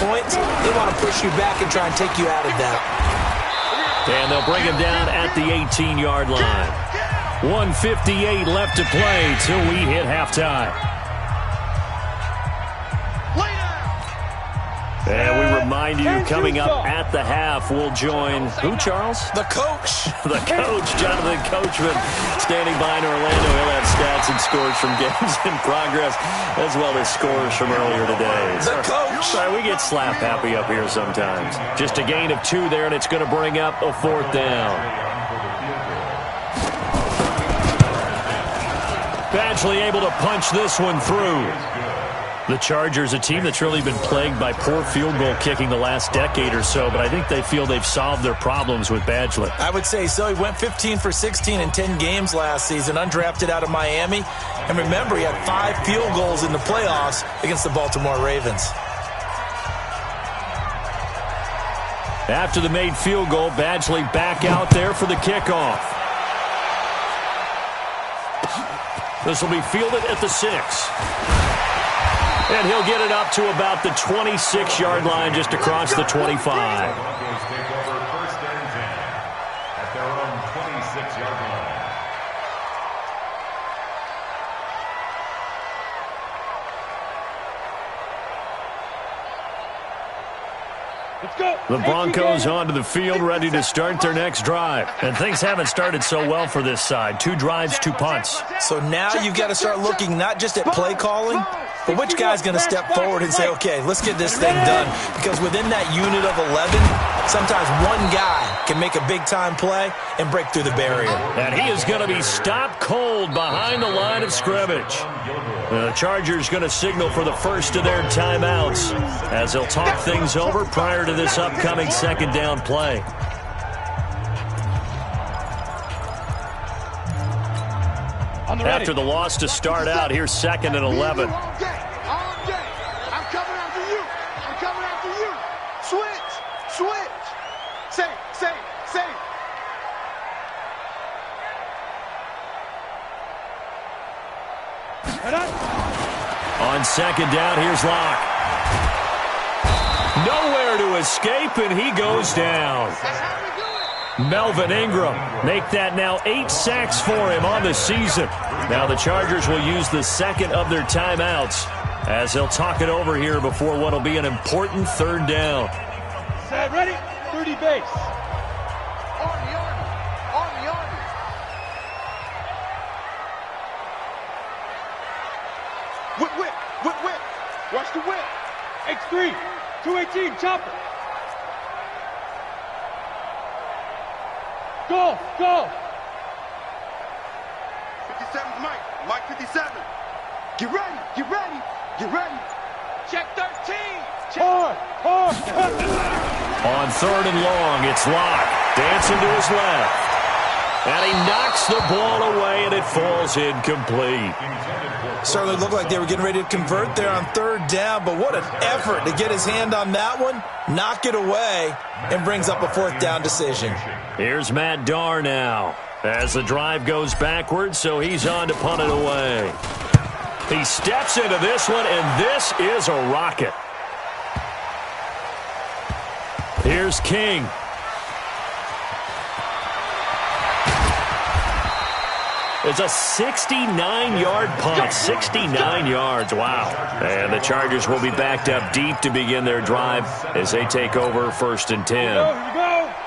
points, they want to push you back and try and take you out of that. And they'll bring him down at the 18-yard line. 1:58 left to play till we hit halftime. And we remind you, coming up at the half, we'll join who, Charles? The coach. The coach, Jonathan Coachman, standing by in Orlando. He'll have stats and scores from games in progress, as well as scores from earlier today. The coach. Sorry, we get slap happy up here sometimes. Just a gain of 2 there, and it's going to bring up a 4th down. Badgley able to punch this one through. The Chargers, a team that's really been plagued by poor field goal kicking the last decade or so, but I think they feel they've solved their problems with Badgley. I would say so. He went 15 for 16 in 10 games last season, undrafted out of Miami. And remember, he had 5 field goals in the playoffs against the Baltimore Ravens. After the made field goal, Badgley back out there for the kickoff. This will be fielded at the 6. And he'll get it up to about the 26-yard line, just across the 25. The Broncos onto the field, ready to start their next drive. And things haven't started so well for this side. 2 drives, 2 punts. So now you've got to start looking not just at play calling, but which guy's going to step forward and say, okay, let's get this thing done. Because within that unit of 11, sometimes one guy can make a big-time play and break through the barrier. And he is going to be stopped cold behind the line of scrimmage. The Chargers going to signal for the first of their timeouts as they'll talk things over prior to this upcoming 2nd down play. After the loss to start out, here's 2nd and 11. I'm coming after you. I'm coming after you. Switch. Say. On 2nd down, here's Locke. Nowhere to escape, and he goes down. Melvin Ingram make that now 8 sacks for him on the season. Now the Chargers will use the 2nd of their timeouts as they'll talk it over here before what will be an important 3rd down. Set, ready? 30 base. Army. Whip. Watch the whip. X3, 218, chopper. Go. 57's Mike 57. Get ready. Check 13. Hard. On 3rd and long, it's Locke. Dancing to his left. And he knocks the ball away, and it falls incomplete. Certainly looked like they were getting ready to convert there on 3rd down, but what an effort to get his hand on that one, knock it away, and brings up a 4th down decision. Here's Matt Darr now as the drive goes backwards, so he's on to punt it away. He steps into this one, and this is a rocket. Here's King. It's a 69-yard punt. 69 yards. Wow. And the Chargers will be backed up deep to begin their drive as they take over 1st and 10.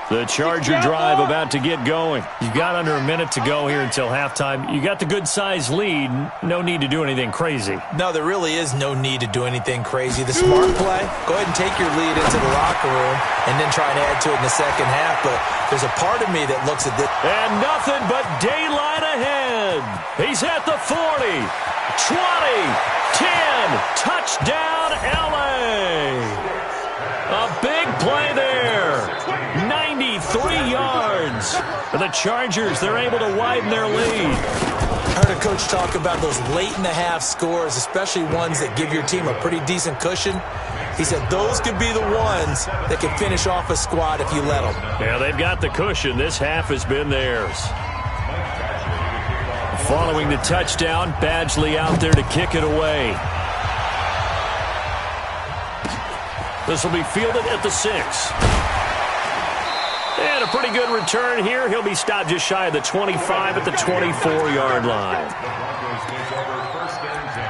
The Charger drive about to get going. You've got under a minute to go here until halftime. You got the good-sized lead. No need to do anything crazy. No, there really is no need to do anything crazy. The smart play, go ahead and take your lead into the locker room and then try and add to it in the 2nd half. But there's a part of me that looks at this. And nothing but daylight ahead. He's at the 40, 20, 10. Touchdown, L.A. A big play there. 93 yards. For the Chargers, they're able to widen their lead. I heard a coach talk about those late-in-the-half scores, especially ones that give your team a pretty decent cushion. He said those could be the ones that can finish off a squad if you let them. Yeah, they've got the cushion. This half has been theirs. Following the touchdown, Badgley out there to kick it away. This will be fielded at the 6. And a pretty good return here. He'll be stopped just shy of the 25 at the 24-yard line. The Broncos take over 1st and 10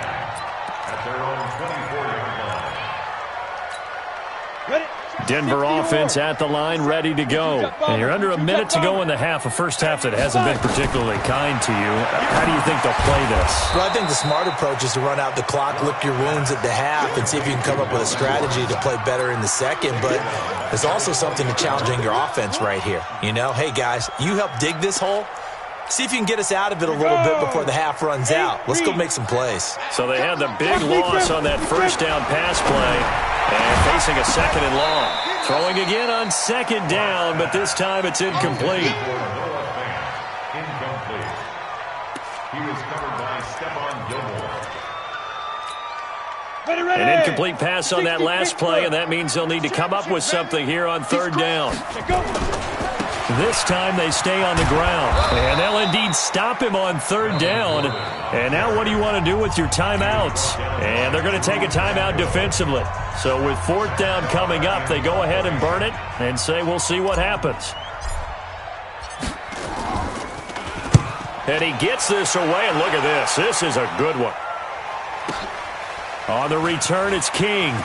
at their own 24-yard line. Ready? Denver offense at the line, ready to go. And you're under a minute to go in the half, a first half that hasn't been particularly kind to you. How do you think they'll play this? Well, I think the smart approach is to run out the clock, lick your wounds at the half, and see if you can come up with a strategy to play better in the second. But there's also something to challenging your offense right here. You know, hey, guys, you help dig this hole. See if you can get us out of it a little bit before the half runs out. Let's go make some plays. So they had the big loss on that first down pass play. And facing a 2nd and long. Throwing again on 2nd down, but this time it's incomplete. Incomplete. He was covered by Stephon Gilmore. An incomplete pass on that last play, and that means they'll need to come up with something here on 3rd down. This time they stay on the ground, and they'll indeed stop him on 3rd down. And now what do you want to do with your timeouts? And they're going to take a timeout defensively. So with 4th down coming up, they go ahead and burn it and say we'll see what happens. And he gets this away, and look at this. This is a good one. On the return, it's King.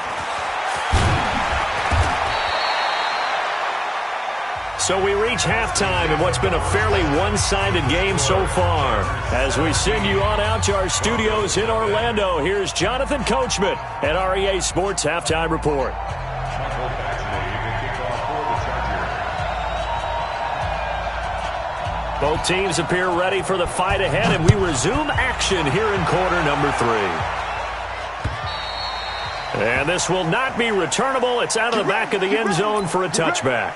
So we reach halftime in what's been a fairly one-sided game so far. As we send you on out to our studios in Orlando, here's Jonathan Coachman at REA Sports Halftime Report. Both teams appear ready for the fight ahead, and we resume action here in quarter number 3. And this will not be returnable. It's out of the back of the end zone for a touchback.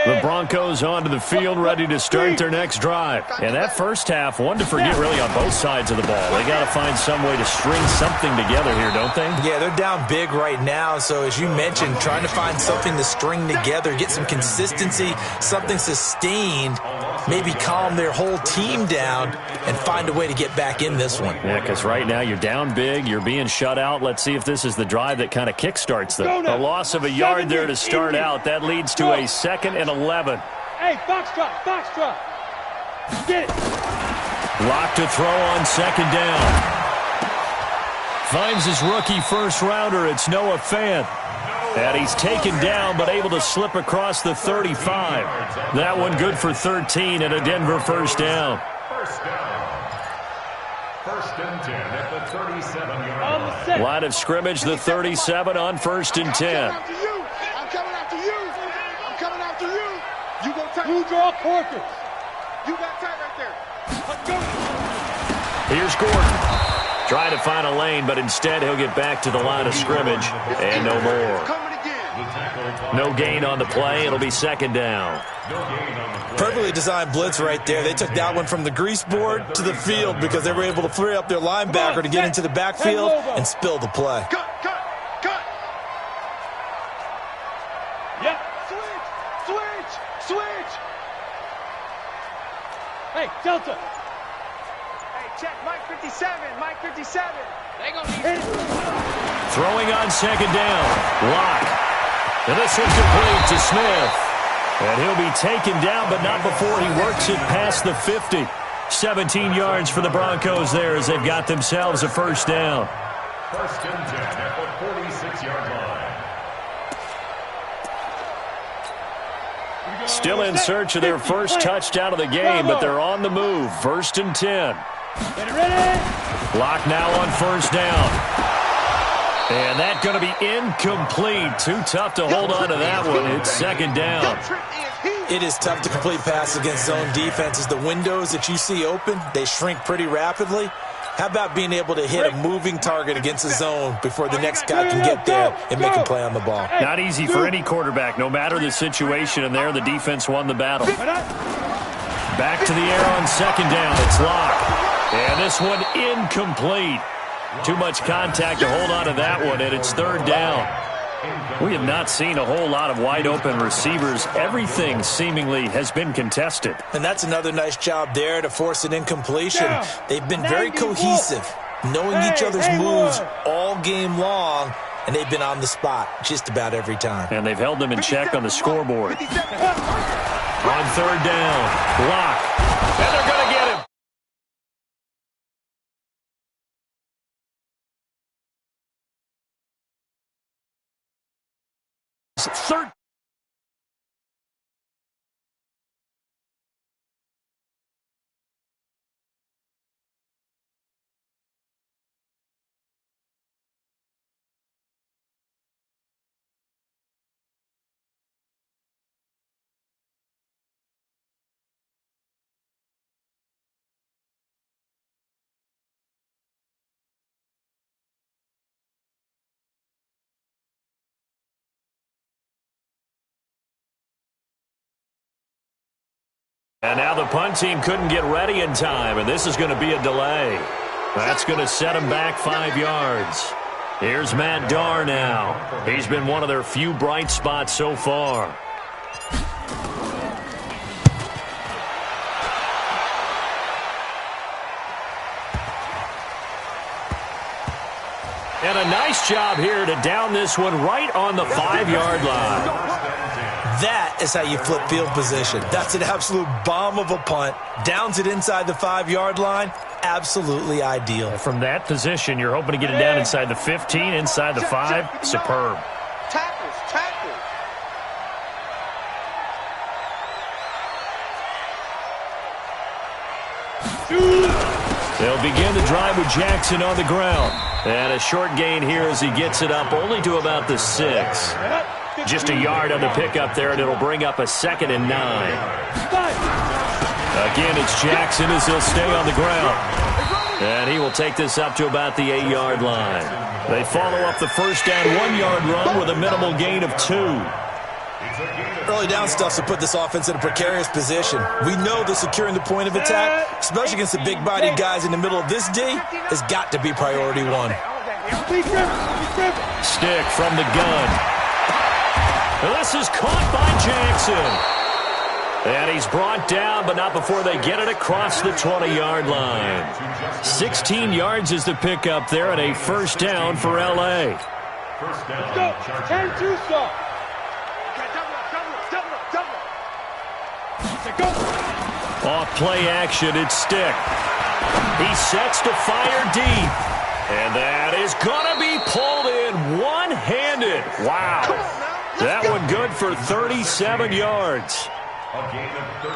The Broncos onto the field, ready to start their next drive. And that first half, one to forget really on both sides of the ball. They got to find some way to string something together here, don't they? Yeah, they're down big right now. So as you mentioned, trying to find something to string together, get some consistency, something sustained, maybe calm their whole team down and find a way to get back in this one. Yeah, because right now you're down big, you're being shut out. Let's see if this is the drive that kind of kickstarts them. A loss of a yard there to start out. That leads to a 2nd and 11. Hey, box drop, box drop. Get it. Lock to throw on 2nd down. Finds his rookie first rounder. It's Noah Fant. And he's taken down but able to slip across the 35. That one good for 13 and a Denver first down. First and 10 at the 37-yard line. Line of scrimmage, the 37 on 1st and 10. I'm coming after you. I'm coming after you. You go tight. You draw quarters. You got tight right there. Let's go. Here's Gordon. Trying to find a lane, but instead he'll get back to the line of scrimmage. And no more. No gain on the play. It'll be 2nd down. Perfectly designed blitz right there. They took that one from the grease board to the field because they were able to free up their linebacker to get into the backfield and spill the play. Cut. Yep. Switch. Hey, Delta. Hey, check Mike 57. They gonna need it. Throwing on 2nd down. Lock. And this one's complete to Smith. And he'll be taken down, but not before he works it past the 50. 17 yards for the Broncos there as they've got themselves a first down. 1st and 10 at the 46-yard line. Still in search of their first touchdown of the game, but they're on the move. 1st and 10. Get ready. Lock now on 1st down. And that's going to be incomplete. Too tough to hold on to that one. It's 2nd down. It is tough to complete passes against zone defenses. The windows that you see open, they shrink pretty rapidly. How about being able to hit a moving target against a zone before the next guy can get there and make a play on the ball? Not easy for any quarterback, no matter the situation. And there, the defense won the battle. Back to the air on 2nd down. It's Lock. And this one incomplete. Too much contact to hold on to that one, and it's 3rd down. We have not seen a whole lot of wide-open receivers. Everything seemingly has been contested. And that's another nice job there to force an incompletion. They've been very cohesive. knowing each other's moves all game long, and they've been on the spot just about every time. And they've held them in check on the scoreboard. On third down, block, and they're going to get him. Third. And now the punt team couldn't get ready in time, and this is going to be a delay. That's going to set them back 5 yards. Here's Matt Darr now. He's been one of their few bright spots so far. And a nice job here to down this one right on the 5-yard line. That is how you flip field position. That's an absolute bomb of a punt. Downs it inside the 5-yard line. Absolutely ideal. From that position, you're hoping to get it down inside the 15, inside the 5. Superb. Tackles. They'll begin the drive with Jackson on the ground. And a short gain here as he gets it up only to about the 6. Just a yard on the pickup there, and it'll bring up a 2nd and 9. Again, it's Jackson as he'll stay on the ground. And he will take this up to about the 8-yard line. They follow up the first down 1-yard run with a minimal gain of 2. Early down stuff to put this offense in a precarious position. We know that securing the point of attack, especially against the big-bodied guys in the middle of this D, has got to be priority 1. Stick from the gun. This is caught by Jackson. And he's brought down, but not before they get it across the 20-yard line. 16 yards is the pickup there, and a first down for L.A. First down, Chargers. Off play action, it's Stick. He sets to fire deep. And that is going to be pulled in one-handed. Wow. That one good for 37 yards.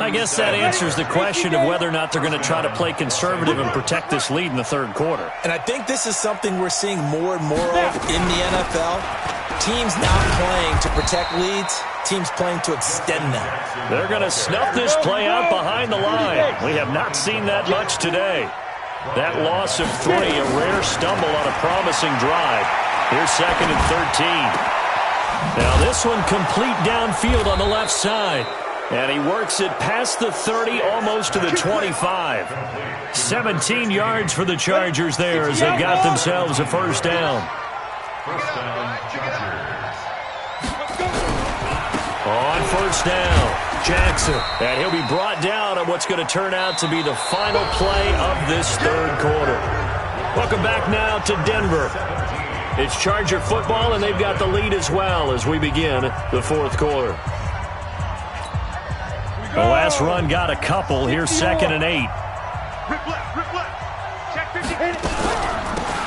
I guess that answers the question of whether or not they're going to try to play conservative and protect this lead in the third quarter. And I think this is something we're seeing more and more of in the NFL. Teams not playing to protect leads, teams playing to extend them. They're going to snuff this play out behind the line. We have not seen that much today. That loss of 3, a rare stumble on a promising drive. Here's 2nd and 13. Now this one complete downfield on the left side. And he works it past the 30, almost to the 25. 17 yards for the Chargers there as they've got themselves a first down. First down, Chargers. On first down, Jackson. And he'll be brought down on what's going to turn out to be the final play of this third quarter. Welcome back now to Denver. It's Charger football, and they've got the lead as well as we begin the fourth quarter. The last run got a couple. Here's 2nd and 8.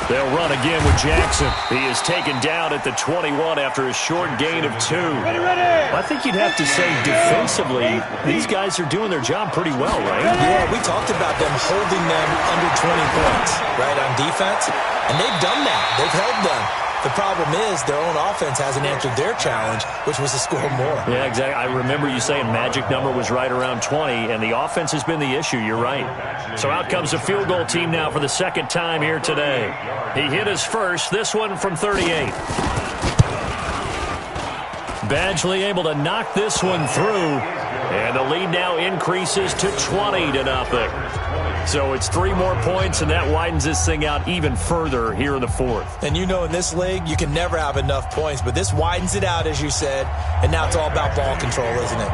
They'll run again with Jackson. He is taken down at the 21 after a short gain of 2. I think you'd have to say defensively, these guys are doing their job pretty well, right? Yeah, we talked about them holding them under 20 points, right, on defense. And they've done that. They've held them. The problem is their own offense hasn't answered their challenge, which was to score more. Yeah, exactly. I remember you saying magic number was right around 20, and the offense has been the issue. You're right. So out comes the field goal team now for the second time here today. He hit his first, this one from 38. Badgley able to knock this one through, and the lead now increases to 20-0. So it's 3 more points, and that widens this thing out even further here in the fourth. And you know in this league, you can never have enough points, but this widens it out, as you said, and now it's all about ball control, isn't it?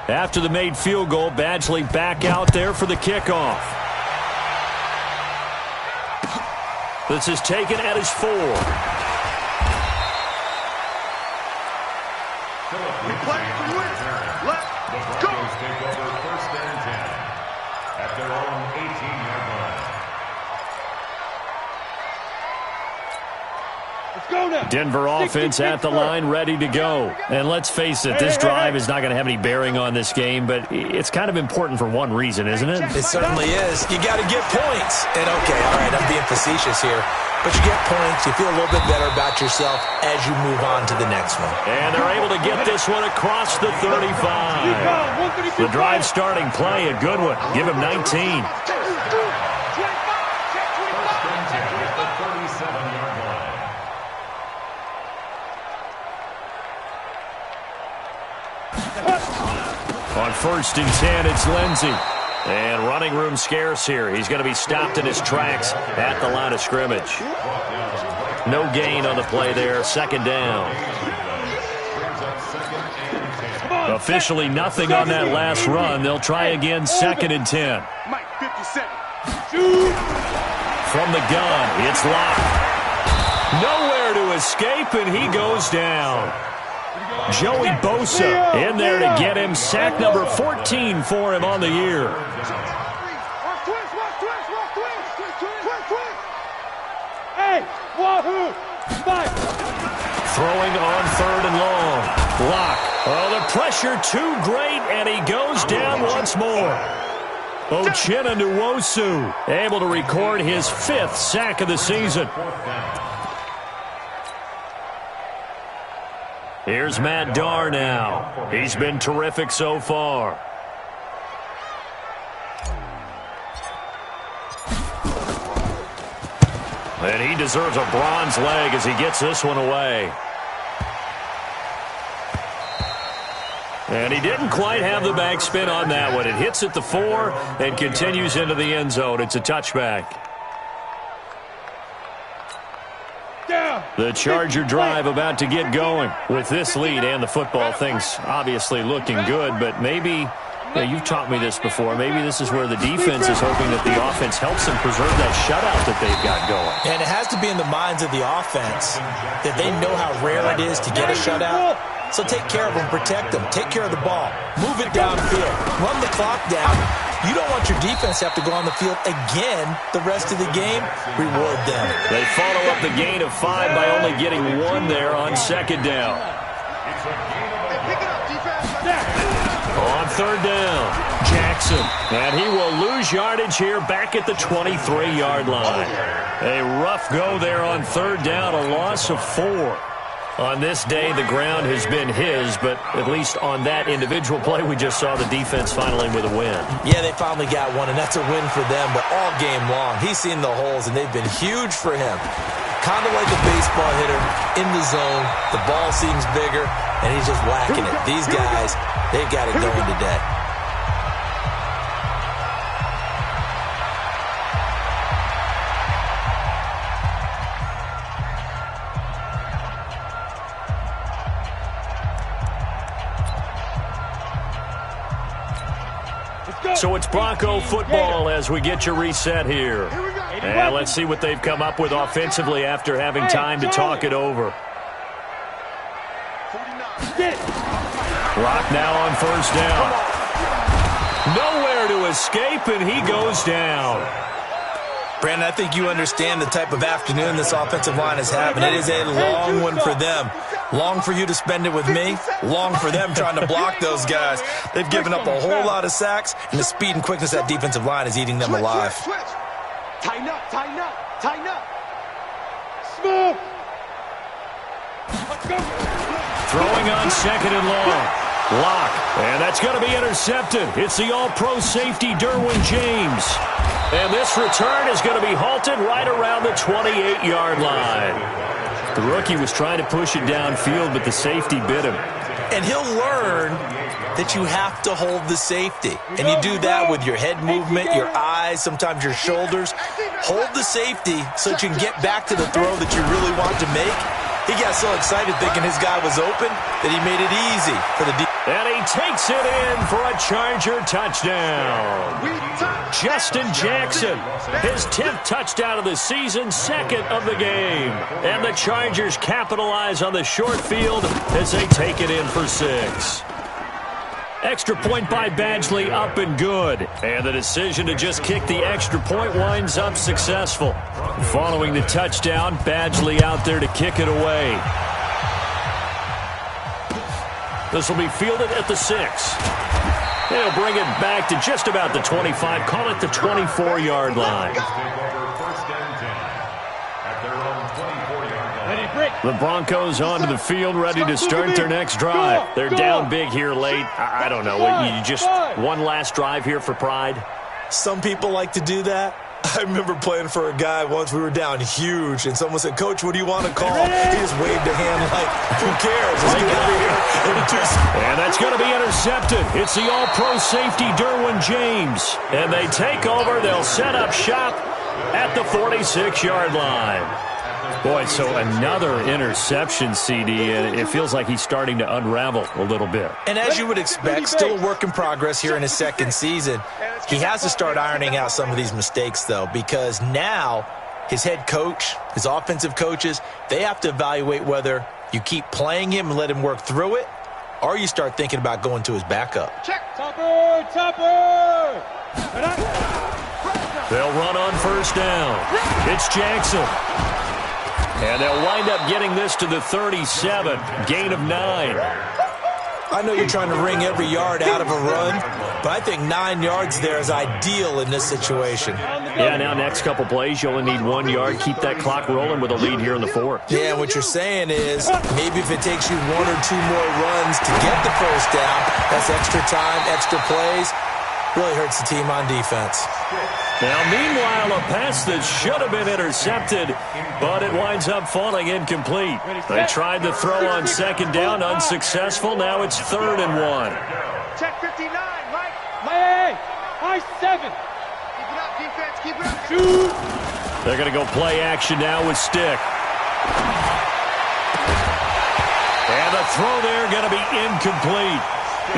After the made field goal, Badgley back out there for the kickoff. This is taken at his 4. We play to win. Let's go. Take over 1st and 10 at their own 18-yard line. Let's go now. Denver offense at the line, ready to go. And let's face it, this drive is not going to have any bearing on this game, but it's kind of important for one reason, isn't it? It certainly is. You got to get points. And okay, all right, I'm being facetious here. But you get points, you feel a little bit better about yourself as you move on to the next one. And they're able to get this one across the 35. The drive starting play, a good one. Give him 19. 1st and 10 at the 37-yard line. On 1st and 10, it's Lindsey. And running room scarce here. He's going to be stopped in his tracks at the line of scrimmage. No gain on the play there. 2nd down. Officially nothing on that last run. They'll try again 2nd and 10. Mike, 50 seconds. From the gun, it's locked. Nowhere to escape, and he goes down. Joey Bosa in there to get him. Sack number 14 for him on the year. Hey, wahoo! Throwing on 3rd and long. Lock. Oh, the pressure too great, and he goes down once more. Uchenna Nwosu able to record his 5th sack of the season. Here's Matt Darr now. He's been terrific so far. And he deserves a bronze leg as he gets this one away. And he didn't quite have the backspin on that one. It hits at the 4 and continues into the end zone. It's a touchback. The Charger drive about to get going. With this lead and the football, things obviously looking good, but maybe, you've taught me this before, maybe this is where the defense is hoping that the offense helps them preserve that shutout that they've got going. And it has to be in the minds of the offense that they know how rare it is to get a shutout. So take care of them, protect them, take care of the ball, move it downfield, run the clock down. You don't want your defense to have to go on the field again the rest of the game. Reward them. They follow up the gain of 5 by only getting 1 there on 2nd down. On 3rd down, Jackson. And he will lose yardage here back at the 23-yard line. A rough go there on 3rd down, a loss of 4. On this day, the ground has been his, but at least on that individual play, we just saw the defense finally with a win. Yeah, they finally got one, and that's a win for them, but all game long, he's seen the holes, and they've been huge for him. Kind of like a baseball hitter in the zone. The ball seems bigger, and he's just whacking it. These guys, they've got it going today. So it's Bronco football as we get your reset here. And let's see what they've come up with offensively after having time to talk it over. Clock now on 1st down. Nowhere to escape, and he goes down. Brandon, I think you understand the type of afternoon this offensive line is having. It is a long one for them. Long for you to spend it with me. Long for them trying to block those guys. They've given up a whole lot of sacks, and the speed and quickness of that defensive line is eating them alive. Tighten up, tighten up, tighten up. Smooth. Let's go. Throwing on 2nd and long. Lock. And that's going to be intercepted. It's the all-pro safety, Derwin James. And this return is going to be halted right around the 28-yard line. The rookie was trying to push it downfield, but the safety bit him. And he'll learn that you have to hold the safety. And you do that with your head movement, your eyes, sometimes your shoulders. Hold the safety so that you can get back to the throw that you really want to make. He got so excited thinking his guy was open that he made it easy for the defense. And he takes it in for a Charger touchdown. Justin Jackson, his 10th touchdown of the season, 2nd of the game. And the Chargers capitalize on the short field as they take it in for 6. Extra point by Badgley, up and good. And the decision to just kick the extra point winds up successful. Following the touchdown, Badgley out there to kick it away. This will be fielded at the 6. They'll bring it back to just about the 25. Call it the 24-yard line. The Broncos onto the field, ready to start their next drive. They're down big here late. I don't know. You just one last drive here for pride? Some people like to do that. I remember playing for a guy once. We were down huge, and someone said, "Coach, what do you want to call?" He just waved a hand like, "Who cares? Let's get out of here." And that's going to be intercepted. It's the all-pro safety, Derwin James. And they take over. They'll set up shop at the 46-yard line. Boy, so another interception, CD, and it feels like he's starting to unravel a little bit. And as you would expect, still a work in progress here in his second season. He has to start ironing out some of these mistakes, though, because now his head coach, his offensive coaches, they have to evaluate whether you keep playing him and let him work through it, or you start thinking about going to his backup. Check. Topper! They'll run on first down. It's Jackson. And they'll wind up getting this to the 37. Gain of 9. I know you're trying to wring every yard out of a run, but I think 9 yards there is ideal in this situation. Yeah, now next couple plays, you only need 1 yard. Keep that clock rolling with a lead here in the 4th. Yeah, what you're saying is maybe if it takes you 1 or 2 more runs to get the first down, that's extra time, extra plays, really hurts the team on defense. Now, meanwhile, a pass that should have been intercepted, but it winds up falling incomplete. They tried to throw on second down, unsuccessful. Now it's 3rd and 1. Check 59, Mike. Hey, high 7. Keep it up, defense. Keep it up. Shoot. They're going to go play action now with Stick. And the throw there going to be incomplete.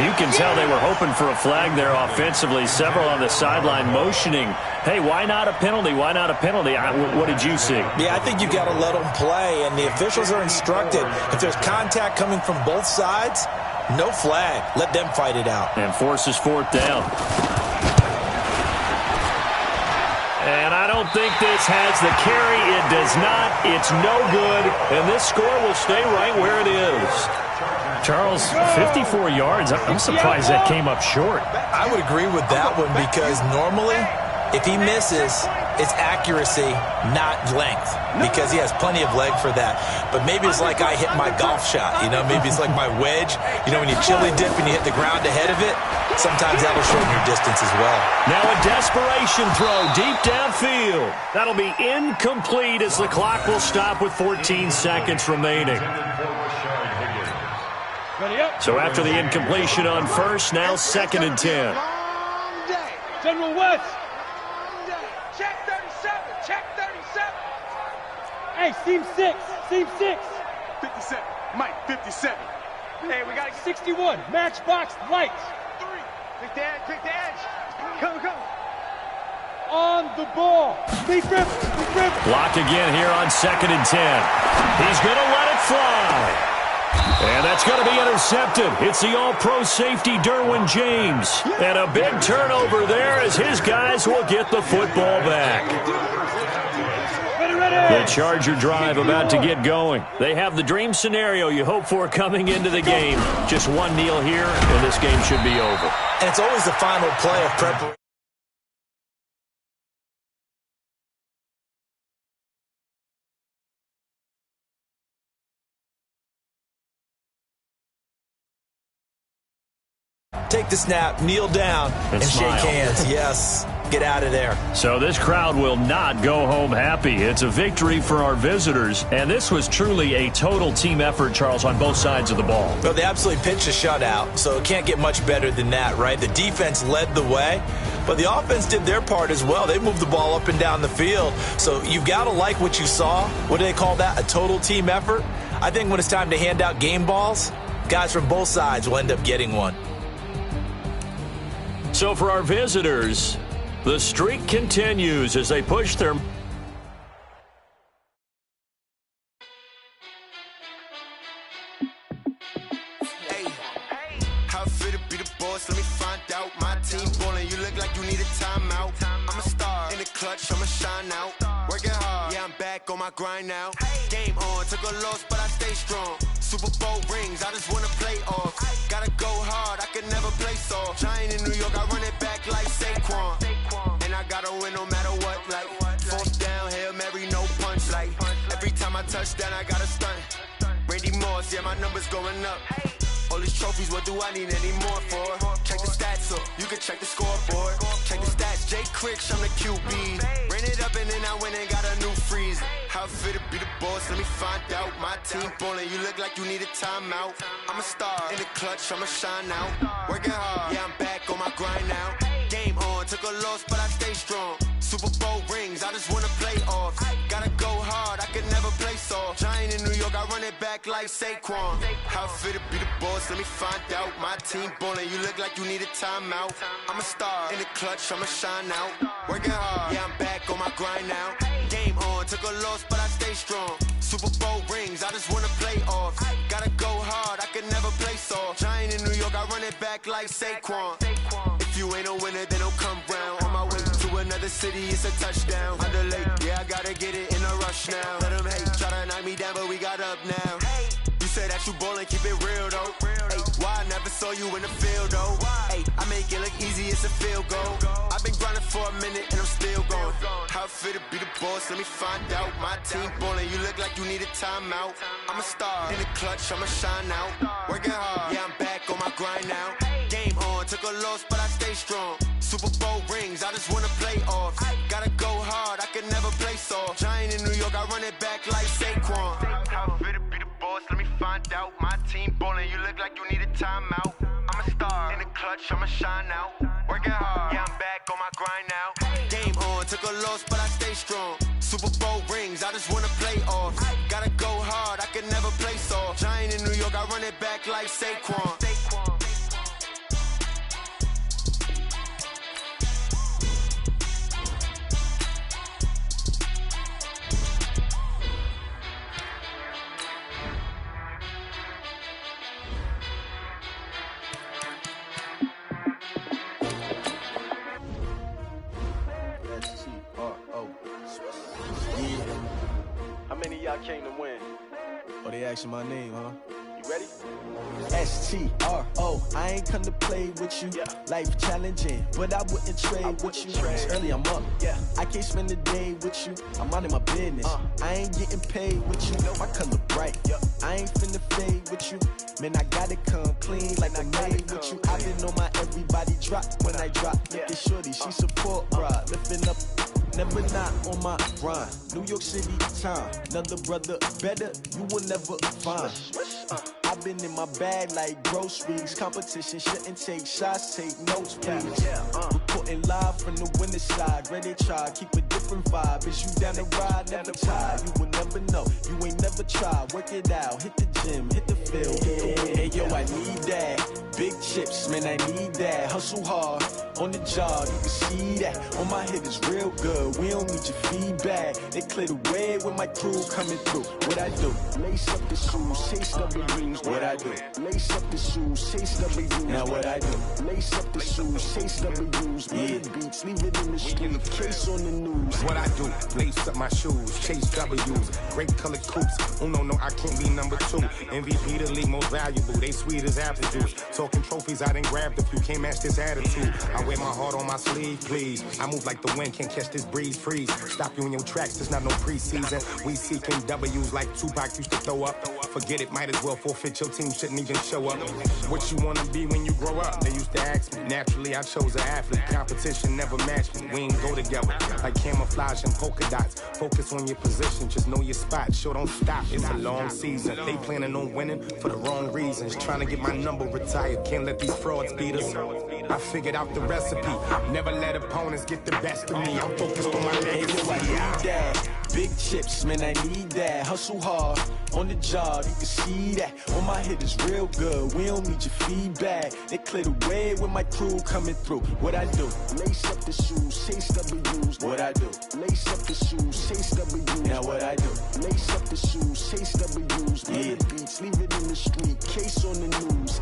You can tell they were hoping for a flag there offensively. Several on the sideline motioning, hey, why not a penalty? Why not a penalty? What did you see? Yeah, I think you've got to let them play, and the officials are instructed. If there's contact coming from both sides, no flag. Let them fight it out. And forces 4th down. And I don't think this has the carry. It does not. It's no good. And this score will stay right where it is. Charles, 54 yards. I'm surprised that came up short. I would agree with that one because normally if he misses, it's accuracy, not length, because he has plenty of leg for that. But maybe it's like I hit my golf shot, maybe it's like my wedge. When you chili dip and you hit the ground ahead of it, sometimes that'll shorten your distance as well. Now a desperation throw deep downfield. That'll be incomplete as the clock will stop with 14 seconds remaining. So after the incompletion on first, now 2nd and 10. General West. Check 37. Check 37. Hey, seam 6. Seam 6. 57. Mike, 57. Hey, we got 61. Matchbox lights. 3. Quick the edge. Quick the edge. Come. On the ball. Big rip. Block again here on 2nd and 10. He's going to let it fly. And that's going to be intercepted. It's the all-pro safety, Derwin James. And a big turnover there as his guys will get the football back. The Charger drive about to get going. They have the dream scenario you hope for coming into the game. Just one kneel here, and this game should be over. And it's always the final play of preparation. Take the snap, kneel down, and shake hands. Yes, get out of there. So this crowd will not go home happy. It's a victory for our visitors, and this was truly a total team effort, Charles, on both sides of the ball. Well, they absolutely pitched a shutout, so it can't get much better than that, right? The defense led the way, but the offense did their part as well. They moved the ball up and down the field, so you've got to like what you saw. What do they call that? A total team effort? I think when it's time to hand out game balls, guys from both sides will end up getting one. So for our visitors, the streak continues as they push their... Let me find out. My team ballin', you look like you need a timeout. I'm a star in the clutch, I'ma shine out. Working hard, yeah, I'm back on my grind now. Game on, took a loss, but I stay strong. Super Bowl rings, I just wanna play off. Gotta go hard, I can never play soft. Giant in New York, I run it back like Saquon. And I gotta win no matter what, like fourth down, Hail Mary, no punch. Like every time I touch down, I gotta stunt. Randy Moss, yeah, my numbers going up. All these trophies, what do I need any more for? Check the stats up, you can check the scoreboard. Check the stats, Jay Cricks, I'm the QB. Ran it up and then I went and got a new freeze. How fit to be the boss, let me find out. My team ballin', you look like you need a timeout. I'm a star in the clutch, I'ma shine out. Working hard, yeah, I'm back on my grind now. Game on, took a loss, but I stay strong. Super Bowl rings, I just wanna play off. Gotta go hard, I can never play soft. Giant in New York, I run it back like Saquon. How fit to be the boss, let me find out. My team ballin', you look like you need a timeout. I'm a star in the clutch, I'ma shine out. Working hard, yeah, I'm back on my grind now. Game on, took a loss, but I stay strong. Super Bowl rings, I just wanna play off. Gotta go hard, I can never play soft. Giant in New York, I run it back like Saquon. If you ain't a winner, then don't come round. On my way to another city, it's a touchdown. Underlay, yeah, I gotta get it in a rush now. Let them hate, try to knock me down, but we got up now. You said that you ballin', keep it real though. Ay, why I never saw you in the field though? Ay, I make it look easy, it's a field goal. I've been grinding for a minute and I'm still going. How fit to be the boss, let me find out. My team ballin', you look like you need a timeout. I'm a star in the clutch, I'ma shine out. Working hard, yeah, I'm back on my grind now. Game on, took a loss, but I stay strong. Super Bowl rings, I just wanna play off. Gotta go hard, I can never play soft. Giant in New York, I run it back like Saquon. How fit to be the boss, let me find out. My team ballin', you look like you need a timeout. I'm a star in the clutch, I'ma shine out. Working hard, yeah, I'm back on my grind now. Game on, took a loss, but I stay strong. Super Bowl rings, I just wanna play off. Gotta go hard, I can never play soft. Giant in New York, I run it back like Saquon. How many of y'all came to win? Oh, they asking my name, huh? You ready? S-T-R-O, I ain't come to play with you. Life challenging, but I wouldn't trade with you. It's early, I'm up. I can't spend the day with you. I'm minding my business. I ain't getting paid with you. My color bright. I ain't finna fade with you. Man, I gotta come clean like I made with you. I been on my everybody drop when I drop. Look at shorty, she support rod. Lifting up, never not on my grind. New York City time, another brother better, you will never find. I've been in my bag like groceries. Competition shouldn't take shots, take notes, please. Reporting live from the winning side. Ready to try, keep a different vibe. Is you down the ride, never tired. You will never know, you ain't never tried. Work it out, hit the gym, hit the field. Hey yo, I need that. Big chips, man, I need that. Hustle hard, on the job, you can see that. On my head is real good, we don't need your feedback. They clear the way with my crew coming through. What I do? Lace up the shoes, chase W's. What I do? Lace up the shoes, chase W's. Now what I do? Lace up the shoes, chase W's. Murder beats, leave it in the street, case on the news. What I do? Lace up my shoes, chase W's. Great colored coops. Oh no, I can't be number 2. MVP the league most valuable. They sweet as apple juice. Talking trophies, I didn't grab the few. Can't match this attitude. I wear my heart on my sleeve, please. I move like the wind, can't catch this breeze, freeze. Stop you in your tracks, there's not no preseason. We seeking W's like Tupac used to throw up. Forget it, might as well forfeit, your team shouldn't even show up. What you wanna be when you grow up? They used to ask me. Naturally, I chose an athlete. Competition never matched me. We ain't go together like camouflage and polka dots. Focus on your position, just know your spot. Sure, don't stop, it's a long season. They planning on winning for the wrong reasons. Trying to get my number retired, can't let these frauds beat us. I figured out the recipe. Never let opponents get the best of me. I'm focused on my legacy. I need that. Big chips, man, I need that. Hustle hard on the job, you can see that. On my hit is real good, we don't need your feedback. They clear the way with my crew coming through. What I do? Lace up the shoes, chase W's. What I do? Lace up the shoes, chase W's. Now what I do? Lace up the shoes, chase W's. Yeah. The beats, leave it in the street, case on the news.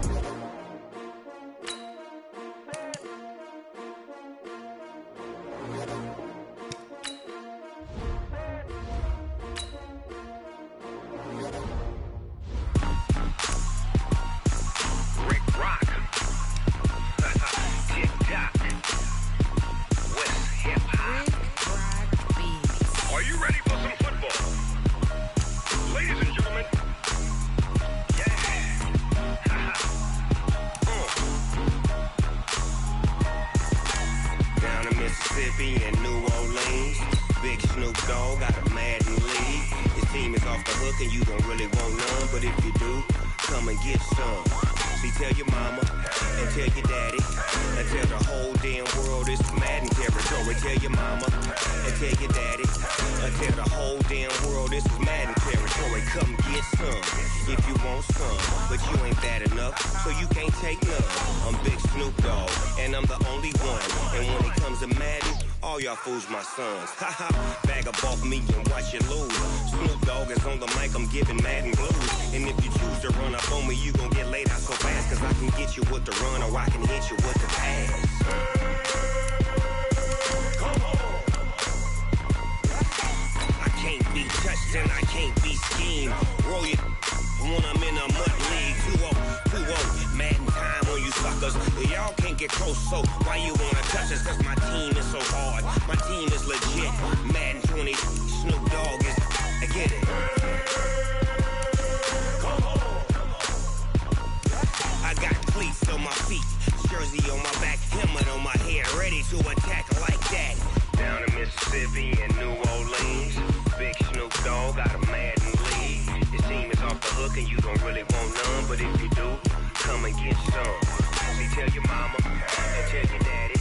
Fools my sons. Haha, bag up off me and watch you lose. Snoop Dogg is on the mic, I'm giving Madden blues. And if you choose to run up on me, you gon' get laid out so fast. Cause I can get you with the run or I can hit you with the pass. Come on. I can't be touched and I can't be schemed. Roll you when I'm in a mud league. 2-0, Madden time on you suckers. Y'all can't get close, so why you wanna touch us? Cause my team is so hard. My team is legit. Madden 20, Snoop Dogg is. I get it. Come on. I got cleats on my feet, jersey on my back, helmet on my head, ready to attack like that. Down in Mississippi and New Orleans, big Snoop Dogg got a Madden league. His team is off the hook and you don't really want none, but if you do, come and get some. See, tell your mama and tell your daddy.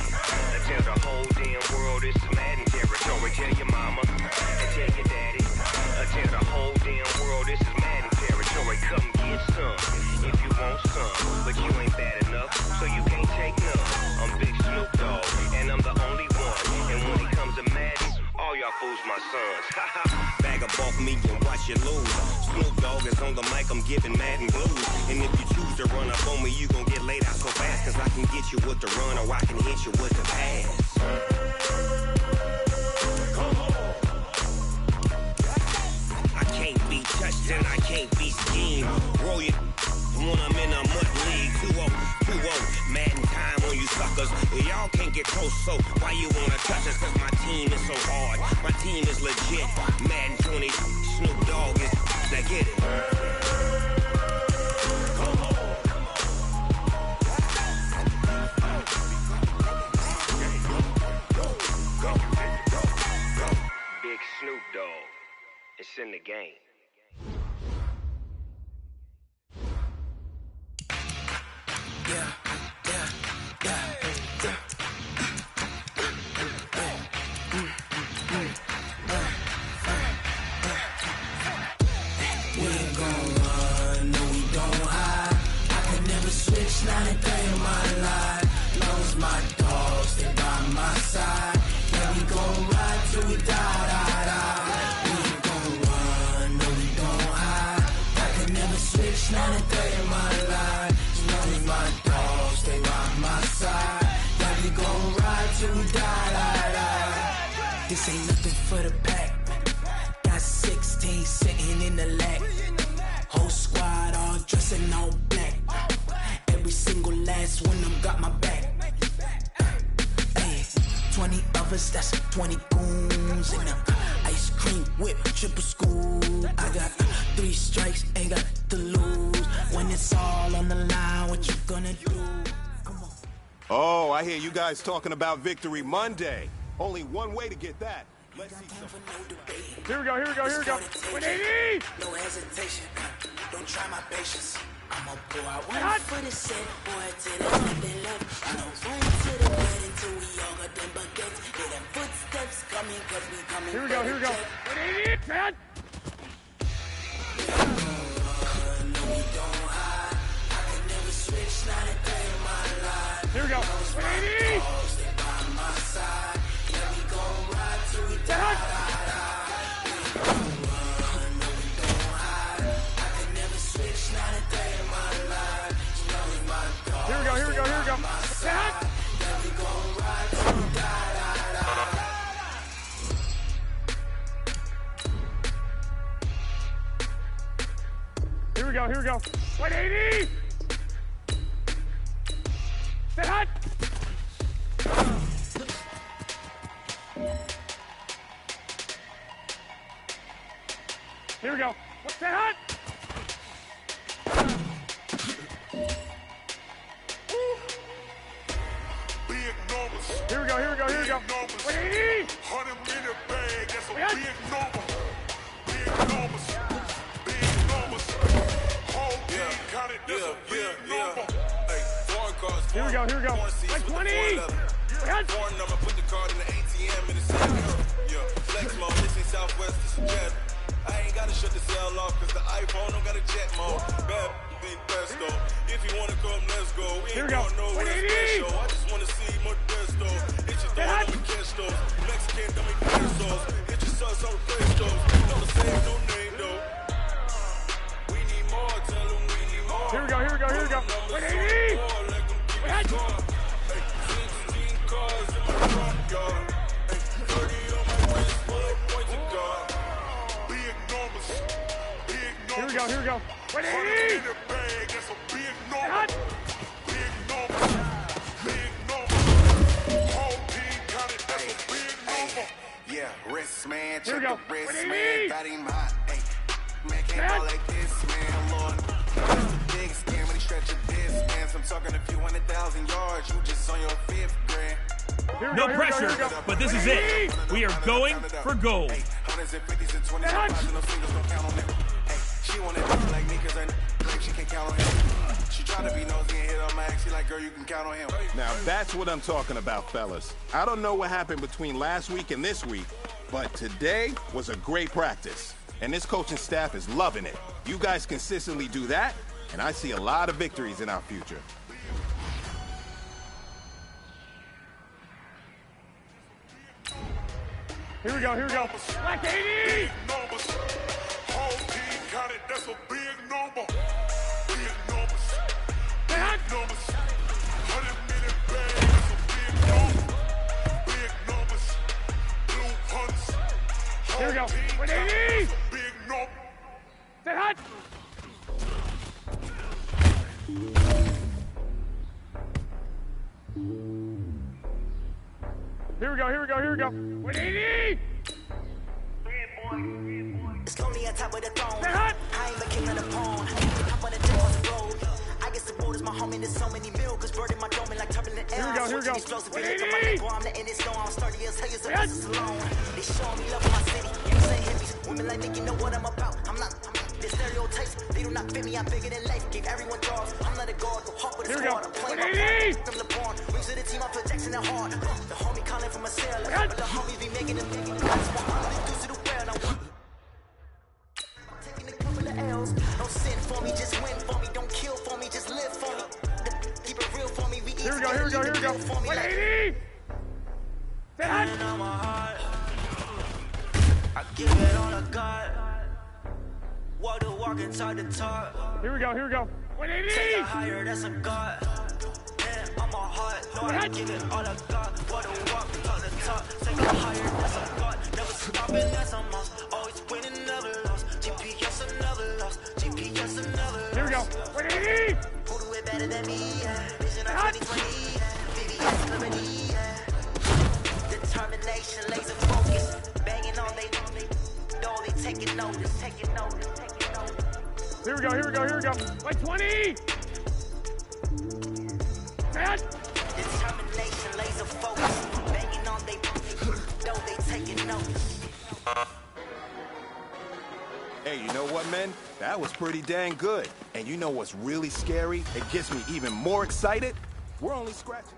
Tell the whole damn world this is Madden territory. Tell your mama and tell your daddy. Tell the whole damn world this is Madden territory. Come get some if you want some, but you ain't bad enough, so you can't take none. I'm Big Snoop Dogg, and I'm the only one. And when it comes to Madden, all y'all fools my sons. Bag up off me and watch you lose. Snoop Dogg is on the mic, I'm giving Madden blues. And if you choose to run up on me, you gon' get laid out so fast. Cause I can get you with the run or I can hit you with the pass. Come on. I can't be touched and I can't be schemed. Roll you when I'm in a mud league. 2-0, Madden time on you suckers. Y'all can't get close, so why you wanna touch us? Cause my team is so hard. My team is legit. Madden 20, Snoop Dogg is. Now get it. Come on. Go. Big Snoop Dogg. It's in the game. Not a day in my life. Lost my dogs, they by my side. Yeah, we gon' ride till we die. We ain't gon' run, no, we gon' hide. I can never switch, not a day in my life. Lost my dogs, they by my side. Yeah, we gon' ride till we die. This ain't nothing for the pack. Got 16 sitting in the lap. Whole squad all dressing all black. Every single last one of them got my back. Hey, 20 of us, that's 20 goons in the ice cream whip, triple scoop. I got 3 strikes, ain't got to lose. When it's all on the line, what you gonna do? Come on. Oh, I hear you guys talking about Victory Monday. Only one way to get that. Let's see some. Here we go. 180! No hesitation. Don't try my patience. I'm a boy. I went for the set, boy, till there's nothing left. I don't run to the bed until we all got them baguettes. Hear them footsteps Here we go, here we go. 180, man. Here we go. 180. Here we go, here we go, here we go. Here we go, here we go. 180! Sit hot! Here we go. Sit hot! Here we go, here we go, here we go. 180! 100 minute bag, that's a big number. Big numbers. Big numbers. Whole team counted, that's a big number. Hey, foreign cards, here we go, here we go. 120! Foreign number, put the card in the ATM in the same cup. Yeah, flex mode, this ain't Southwest, this is jet. I ain't gotta shut the cell off, cause the iPhone don't got a jet mode. Bad big best though. If you wanna come, let's go. We ain't going nowhere special. I just wanna see more pesto. It's your dog on the questos. Mexican dummy pesos. It's your sus on the pesos. No the same, no name though. We need more, tell them we need more. Here we go, here we go, here we go. 180! Hey, 16 cars in my front yard. Hey, 30 on my wrist, full of points of God. Big numbers. Big numbers. Here we go, here we go. 180! In the bag, that's a big number. Big numbers. Big numbers. Whole team counted, that's a big number. Yeah, wrist man, here we check go. the wrist 180! man, got him hot. Hey, man can't go like this, man, Lord. That's the biggest scam when he stretch a distance. I'm talking a few 100,000 yards, you just on your 5th grand. No pressure, but this is it. We are going for gold. Hey, 100s and 50s and 20s, no singles, don't count on them. Hey, she wanna be like me cause I like she can count on him. She try to be nosy and hit on Max, she like, girl, you can count on him. Now that's what I'm talking about, fellas. I don't know what happened between last week and this week, but today was a great practice. And this coaching staff is loving it. You guys consistently do that, and I see a lot of victories in our future. Here we go, here we go. Black 80! Numbers. Whole team counted, that's a big number. Big numbers. Big numbers. 100 minute bag, that's a big number. Big numbers. Blue hunts. Here we go. 180! Big number. Sit hot! Here we go, here we go, here we go. 180! It's lonely on top of the throne. Sit hot! I ain't the king of the pawn. Hop on the jet on the road. I guess the road is my homie. There's so many miracles burning my dome like turbulent air. Here we go, here we go. 180! I'm letting it slow. I'm sturdy as hell. You're so alone. They showing me love in my city. You say hippies. Women like me, you know what I'm about. I'm not. The stereotypes, they do not fit me. I'm bigger than life. Gave everyone jobs. I'm not a guard. Go hard with a squad. I'm playing my part. From LeBron. Wings to the team. I'm projecting it hard. The homie calling from a sailor. But the homies be making it big. That's why I'm gonna do to the world. I'm taking a couple of L's. No sin for me. Just win for me. Don't kill for me. Just live for me. Keep it real for me. Here we go, here we go, here we go. 180! Sit hot! I give it all I got. Walk the walk and talk the talk. Here we go, here we go. 180! Take it higher, that's a God. Man, I'm a heart. Lord, I give it all I got. Walk the walk, talk the talk. Take it higher, that's a God. Never stopping, that's a must. Always winning, never lost. GPS, I never lost. GPS, I never lost. Here we go. 180! Who do it better than me? Vision of 2020. VVS, clarity. Determination, laser focus. Banging on they know they taking notice, taking notice, taking notice. Here we go, here we go, here we go. 120! Set! Determination, laser focus. Banging on they know they taking notice. Hey, you know what, men? That was pretty dang good. And you know what's really scary? It gets me even more excited. We're only scratching.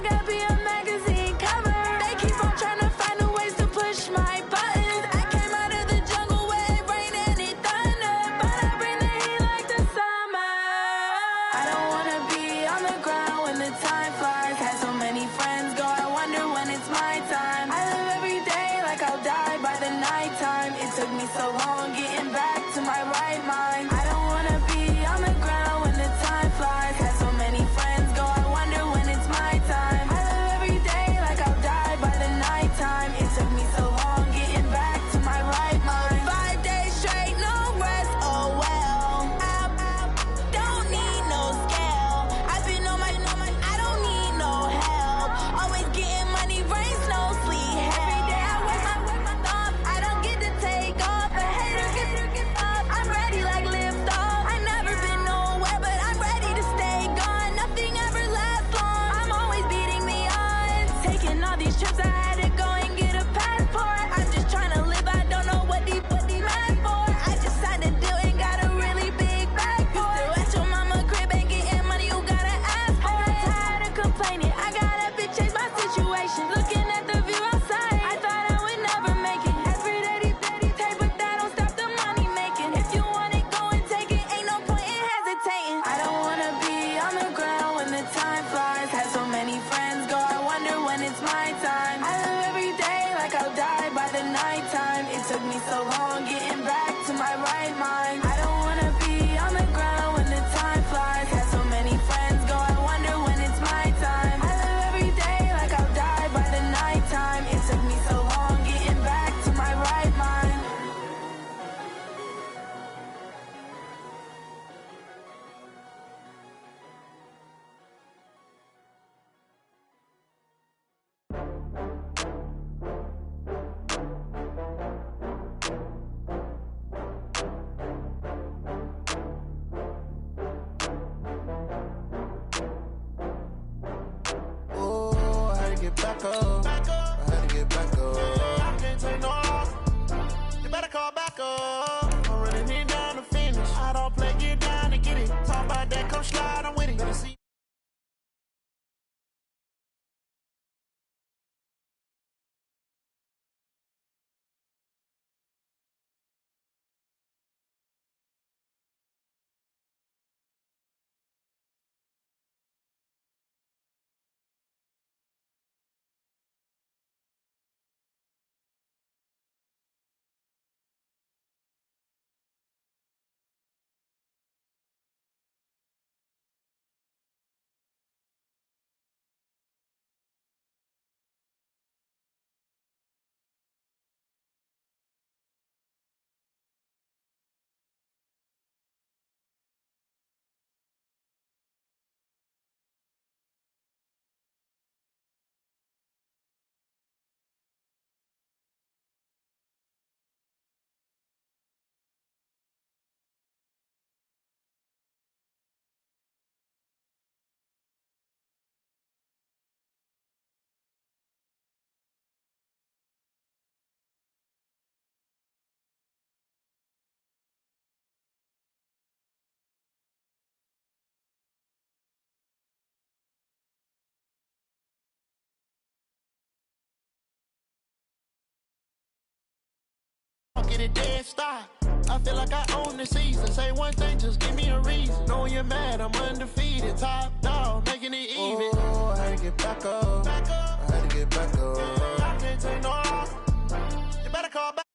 think I'd be a magazine cover. They keep on trying to find new ways to push my buttons. I came out of the jungle where it rained and it thunder, but I bring the heat like the summer. I don't wanna be on the ground when the time flies. Had so many friends go, I wonder when it's my time. I live every day like I'll die by the nighttime. It took me so long getting back to my right mind. I don't wanna be on the ground when the time flies. Had so many friends go, I wonder when it's my time. I live every day like I'll die by the nighttime. It took me so long getting back to my right mind. 5 days straight, no rest, oh well. I don't need no scale. I've been on my, I don't need no help. Always getting money, rains, no sleep. Every day I work my thumb. I don't get to take off. The haters get up. I'm ready like lift off. I never been nowhere, but I'm ready to stay gone. Nothing ever lasts long. I'm always beating the odds. Taking all these trips, I had to go and get a passport. I'm just trying to live. I don't know what the mad for. I just signed a deal and got a really big bag for it. Still at your mama crib and getting money, you gotta ask for it. I'm tired of complaining. I got up and changed my situation. Looking at the view outside, I thought I would never make it. Every day, take, but that don't stop the money making. If you want it, go and take it. Ain't no point in hesitating. I don't wanna be on the ground when the time flies. Had so many friends go, I wonder when it's my time. I live every day like I'll die by the nighttime. It took me so long getting back to my right mind. I don't wanna be on the ground when the time flies. Had so many friends go, I wonder when it's my time. I live every day like I'll die by the nighttime. It took me so long getting back to my right mind. Oh, I had to get back up. I had to get back up. I can't take no loss. You better call back up. I'm running it down to finish. I don't play, get down to get it. Talk about that, come slide, I'm with it. Better see. Get it dead stop. I feel like I own the season. Say one thing, just give me a reason. Knowing you're mad, I'm undefeated. Top dog, making it even. Oh, I had to get back up. I had to get back up. I can't take no loss. You better call back.